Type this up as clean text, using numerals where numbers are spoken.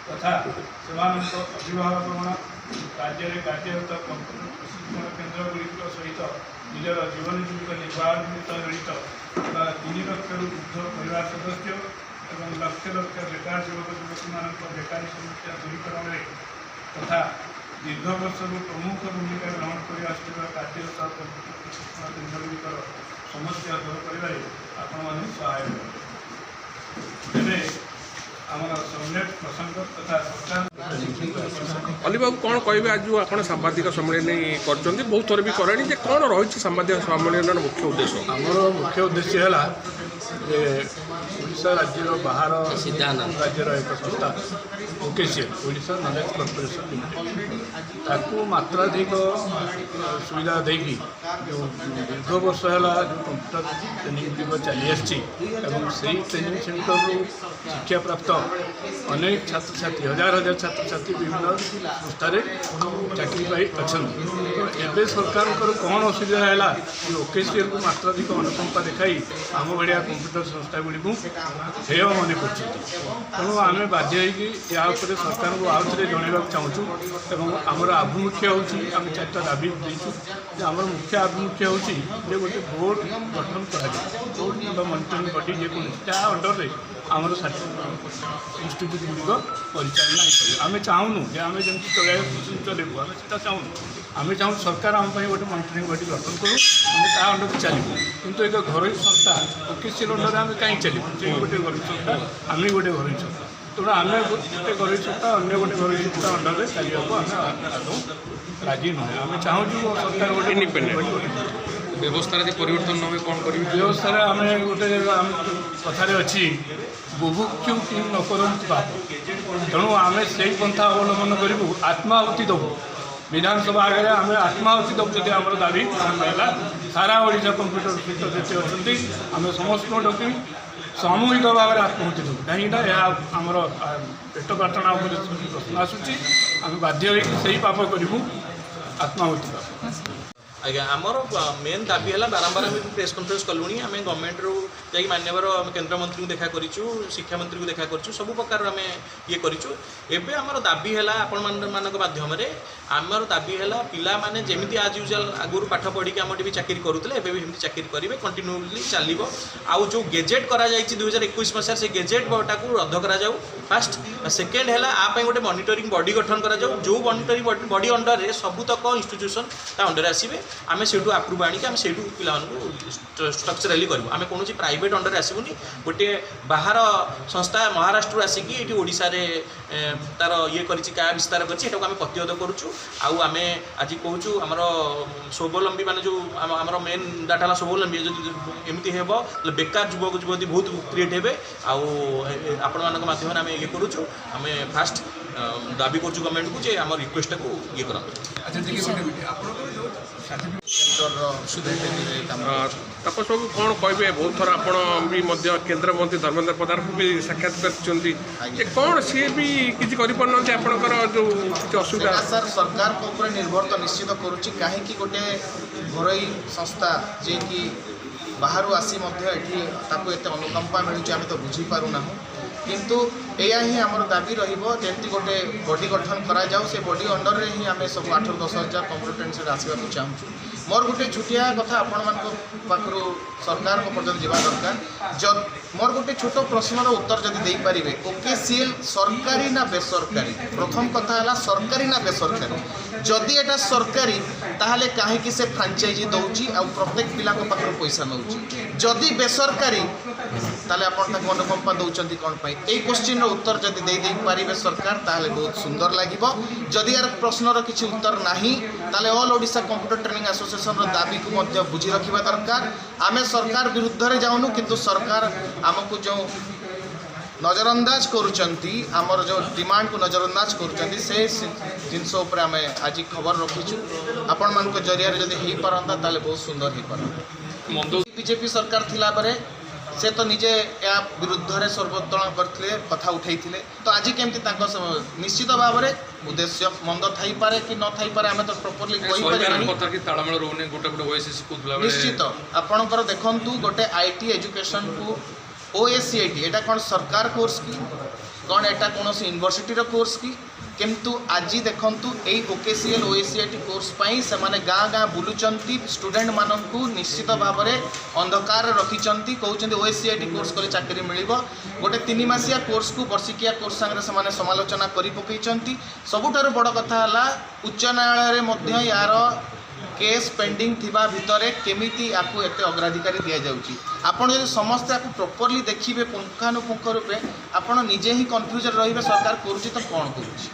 तथा अभिभावकगण राज्य में कार्यरत कंप्यूटर प्रशिक्षण केन्द्रगुड़ सहित निजर जीवन जीविका निर्वाह निमित्त जड़ित 3 लाख ऊर्ध्व परिवार सदस्य और लक्ष लक्ष बेकार युवक युवती मान बेकारी समस्या दूरीकरण तथा दीर्घ वर्ष प्रमुख भूमिका ग्रहण कर कार्यरत कंप्यूटर प्रशिक्षण केन्द्रगुड़िकर समस्या दूर कर सहायक तेरे आमर सम्यक प्रसंग तथा सरकार अली बाबू कौन कहे आज जो आप सांबादिक सम्मेलन कर बहुत थर भी करें कौन रही सांबादिक सम्मेलन मुख्य उद्देश्य आमर मुख्य उद्देश्य है ओडिशा राज्य बाहर राज्यर एक संस्था ओकेसीएल ओडिशा नॉलेज कॉर्पोरेशन लिमिटेड ताकू मात्राधिक सुविधा देगी जो दीर्घ वर्ष है जो कंप्यूटर ट्रेनिंग गुड़ चली आसी ट्रेनिंग सेंटर शिक्षा प्राप्त अनेक छात्र छात्री हजार हजार छात्र छात्री विभिन्न संस्था चाकरी पाई अच्छा एवं सरकार कौन असुविधा है ओकेसीएल को मात्राधिक अनुकंपा देखाई आम भाया कंप्यूटर संस्था गुड़ी को हेय मन कर तेणु आम बाध्य या सरकार को आउ थे जनवा चाहूँ और आमर आभिमुख्य होम 4टा दाबी देचु आम मुख्य आभिमुख्य हो गोटे बोर्ड गठन कर मनिटरिंग बडी जेको अंडर में आमर इन्स्टिट्यूट गुड़िक परिचालना आम चाहूँ जे आम जमी चलू आम से चाहूँ आम चाहूँ सरकार आम गोटे मनिटरिंग बडी गठन करूँ आम अंडर चलू किंतु एक घरोई संस्था ओकेसीएल अंडर आम कहीं चलू गोटे घरोई संस्था आम गोटे घरोई संस्था तेणु आम गोटे घरोई संस्था अन्य गोटे घरोई संस्था अंडर में चलने आदौ राजी नुहे आम चाहूँ सरकार गोटे इंडिपेंडेंट व्यवस्था परिवर्तन न कौन कर व्यवस्था आम गोटे कथार अच्छी बुभुक्षु कि न करती पाप तेणु आम से पंथा अवलम्बन करूँ आत्माहुति देवु विधानसभा आगे आम आत्माहुति देवु जब आम दाबी है सारा ओडिशा कंप्यूटर शिक्षक अच्छी आम समस्त डकी सामूहिक भाव में आत्माहुति देवु कहीं आमर पेट प्रार्थना प्रश्न आसूँ आम बाध्य से पाप करूँ आत्माहुति पाप आज्ञा आमर मेन दाबी है बारंबार आम प्रेस कॉन्फ्रेंस कलुणी आम गवर्नमेंट रू जा मान्यवर केन्द्रमंत्री को देखा करूँ शिक्षा मंत्री को देखा करूँ सब प्रकार आम ये करूँ एवं आमर दाबी है आपण मान माध्यम आमर दाबी है पिला माने जेमिति आज यूजुअल आगुरी पाठ पढ़ी आम भी चाकरी करूले एवं भी चाकरी करेंगे कंटिन्यूली चलो आउ जो गेजेट कर 2021 मसीह से गेजेट टाक रद्द करा फास्ट सेकेंड है आप गोटे मॉनिटरिंग बॉडी गठन करा जो मॉनिटरिंग बॉडी अंडर रे सबूतक इंस्टीट्यूशन अंडर आसवे आम से आप्रुव आनिक आम से पिला स्ट्रक्चराली करूँ आम कौन प्राइवेट अंडर आसबुनि गोटे बाहर संस्था महाराष्ट्र आसिक ये ओडिशा रे तार ये क्या विस्तार करम प्रतिरोध करुँ आम आज कहूँ आमर स्वावलम्बी मान जो आमर मेन डाटा स्वावलम्बी एमती हे बेकार युवक युवती बहुत क्रिएट हे आपण मान मध्यम आम ये करुँ आम फास्ट दाबी करुँ गवर्नमेंट को जे आम रिक्वेस्ट को ये करूँ तपस बाबू कौन कहे बहुत थर आपण भी केन्द्र मंत्री धर्मेन्द्र प्रधान को भी साक्षात कर कौन सी भी किसी करपर जो असुविधा सर सरकार को ऊपर निर्भर तो निश्चित करुच्ची कहीं गोटे घरोई संस्था जे कि बाहर आसी एत अनुकंपा मिलूँ आम तो बुझीपारूना किंतु यह ही आमर दाबी रही गोटे बॉडी गठन करा से बॉडी अंडर में ही आम सब 8-10 हज़ार कंप्यूटर आसवाक चाहूँ मोर गोटे छुटिया कथा आपण सरकार को पर्यटन जावा दरकार जब मोर गोटे छोट प्रश्नर उत्तर जदि दे पारे ओकेसीएल सरकारी ना बेसरकारी प्रथम कथा है सरकारी ना बेसरकारी जदि एटा सरकारी ताहले कहीं से फ्रांचाइजी दौची आ प्रत्येक पिला पाखर पैसा नौ जदि बेसरकारी ताले आपण ताको अनुकंपा दौचंती कोन पाई ए क्वेश्चन रो उत्तर जदि दे पारे सरकार ताहले बहुत सुंदर लागिबो जदि यार प्रश्नर किसी उत्तर नाही ताले all Odisha computer training association रो दाबी को मध्य बुझी रखिबा दरकार आमे सरकार विरुद्ध रे जाउनु किंतु सरकार आमको जो नजरअंदाज करुचंती आमर जो डिमांड को नजरअंदाज करुचंती से जिनस उपर आम आज खबर रखीचु आपण मान जरिया जदि हो पारंता ताले बहुत सुंदर हो पारंता बीजेपी सरकार थिला परे से तो निजे या विरुद्ध रे सर्वोत्तोलन करथिले कथा उठाइथिले तो आज केमती निश्चित भाव में उद्देश्य मंद थाई पारे कि न थाई पारे आमे तो प्रॉपर्ली कोइ पारे कथा कि ताळमेळ रोने गोटे गोटे ओएसएस कुतला निश्चित आपणकर देखंतु गोटे आईटी एजुकेशन को ओएसीआईटी एटा कोन सरकार कोर्स की कौन एटा कौन यूनिवर्सिटी कोर्स की किंतु आज देखंतु एई OKCL OACIT कोर्स पाई से माने गाँ गाँ बुलुचंती स्टूडेंट माननकु निश्चित भाव में अंधकार रखिचंती कहउचंती OACIT कोर्स कले चाकरी मिलिबो गोटे 3 मासिया कोर्स को वर्षिकिया कोर्स संगे से माने समालोचना करि पकैचंती सबुठार बड़ कथा हला उच्च न्यायालय रे मध्य यार केस पेंडिंग थिबा भितरे केमिति आपको एते अग्राधिकारी दिया जाउची आपण यदि समस्त आपको प्रॉपर्ली देखिबे पुंखानुपुंख रूपे आपण निजे ही कंफ्यूजन रहिबे सरकार करूची तो कोन करूची।